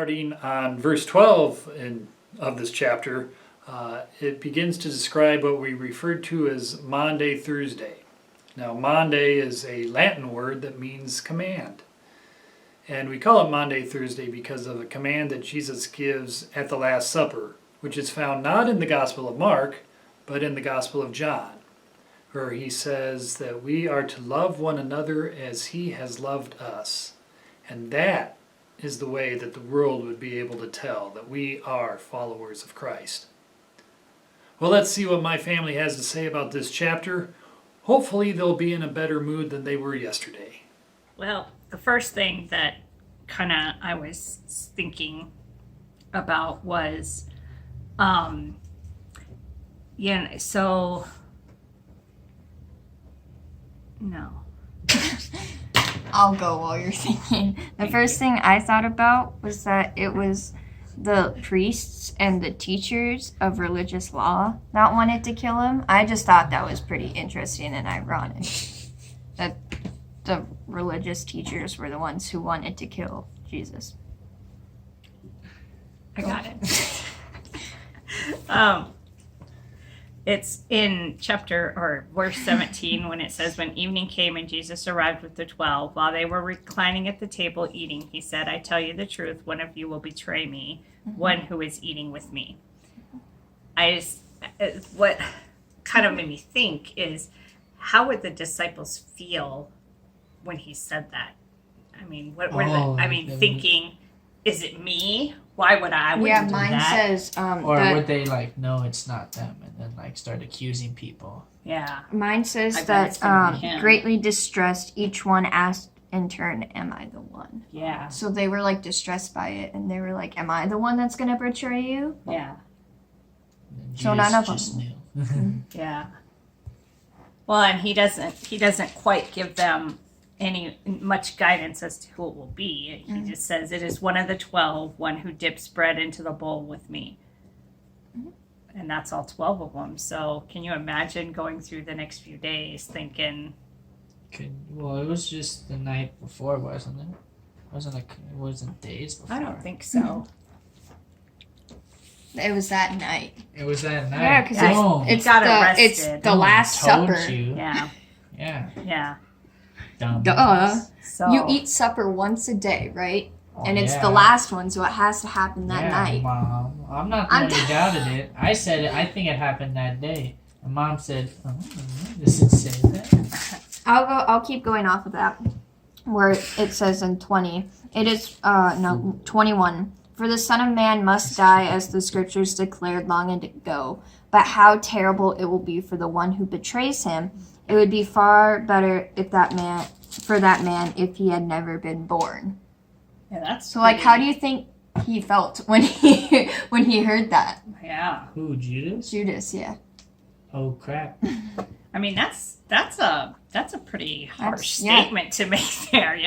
starting on verse 12 of this chapter, it begins to describe what we referred to as Maundy Thursday. Now, Maundy is a Latin word that means command. And we call it Maundy Thursday because of a command that Jesus gives at the Last Supper, which is found not in the Gospel of Mark, but in the Gospel of John, where he says that we are to love one another as he has loved us. And that is the way that the world would be able to tell that we are followers of Christ. Well, let's see what my family has to say about this chapter. Hopefully they'll be in a better mood than they were yesterday. Well, the first thing that I was thinking about was, no. I'll go while you're thinking. The first thing I thought about was that it was the priests and the teachers of religious law that wanted to kill him. I just thought that was pretty interesting and ironic. That the religious teachers were the ones who wanted to kill Jesus. I got it. It's in verse 17 when it says, when evening came and Jesus arrived with the 12, while they were reclining at the table eating, he said, I tell you the truth, one of you will betray me, one who is eating with me. What kind of made me think is, how would the disciples feel when he said that? I mean, what were thinking, is it me? Why would I do that? Mine says... would they no, it's not them, and then start accusing people? Yeah. Mine says that greatly distressed, each one asked in turn, am I the one? Yeah. So they were distressed by it, and they were like, am I the one that's going to betray you? Yeah. So none of them just knew. Yeah. Well, and he doesn't quite give them any much guidance as to who it will be. He just says it is one of the 12, one who dips bread into the bowl with me. And that's all 12 of them. So can you imagine going through the next few days thinking... Well, it was just the night before, wasn't it? It wasn't days before. I don't think so. It was that night. It was that night. Yeah, because it's the Last Supper. You. Yeah. Yeah. Yeah. Duh. So, you eat supper once a day, right? And it's yeah. the last one, so it has to happen that night. Mom. I'm not the one who doubted it. I said it. I think it happened that day. And Mom said, does it say that? I'll keep going off of that, where it says in 20. It is 21. For the Son of Man must die, as the Scriptures declared long ago. But how terrible it will be for the one who betrays him! It would be far better if that man if he had never been born. Yeah, that's so. How do you think he felt when he heard that? Yeah. Who, Judas? Judas, yeah. Oh crap! I mean, that's a pretty harsh statement to make there.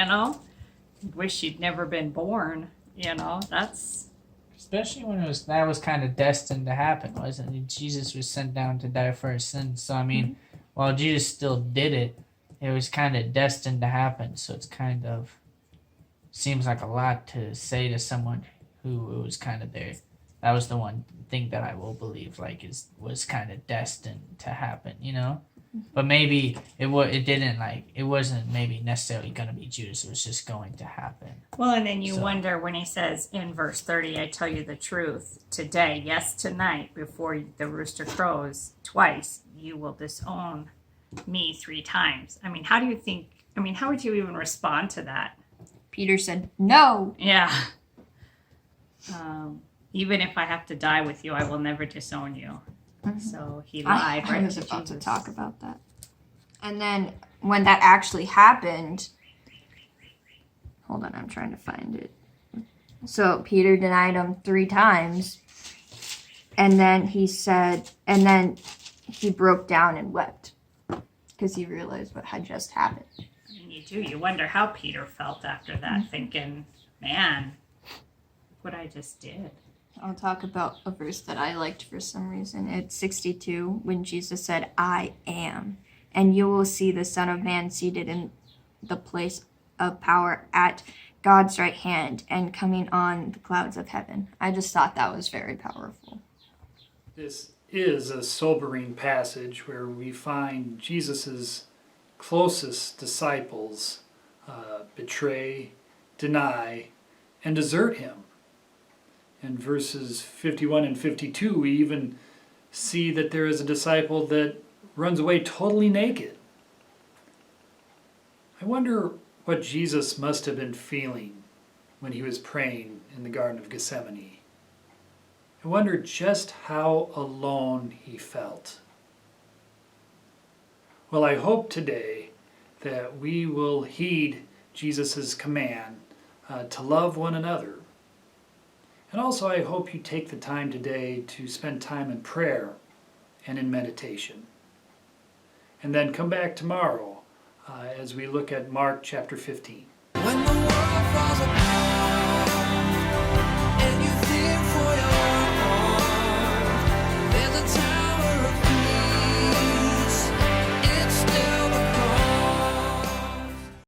Wish you'd never been born. That's especially when that was kind of destined to happen, wasn't it? Jesus was sent down to die for our sins. So I mean, while Jesus still did it, it was kind of destined to happen. So it's kind of seems like a lot to say to someone who was kind of there. That was the one thing that I will believe was kind of destined to happen, But maybe it wasn't maybe necessarily going to be Judas. It was just going to happen. Well, and then you wonder when he says in verse 30, I tell you the truth, today, yes, tonight, before the rooster crows twice, you will disown me 3 times. I mean, how would you even respond to that? Peter said, no. Yeah. Even if I have to die with you, I will never disown you. So he lied. I was about to talk about that. And then when that actually happened, hold on, I'm trying to find it. So Peter denied him 3 times. And then he broke down and wept because he realized what had just happened. I mean, you wonder how Peter felt after that, thinking, man, what I just did. I'll talk about a verse that I liked for some reason. It's 62, when Jesus said, I am, and you will see the Son of Man seated in the place of power at God's right hand and coming on the clouds of heaven. I just thought that was very powerful. This is a sobering passage where we find Jesus' closest disciples betray, deny, and desert him. In verses 51 and 52, we even see that there is a disciple that runs away totally naked. I wonder what Jesus must have been feeling when he was praying in the Garden of Gethsemane. I wonder just how alone he felt. Well, I hope today that we will heed Jesus' command to love one another. And also I hope you take the time today to spend time in prayer and in meditation. And then come back tomorrow as we look at Mark chapter 15. When the world falls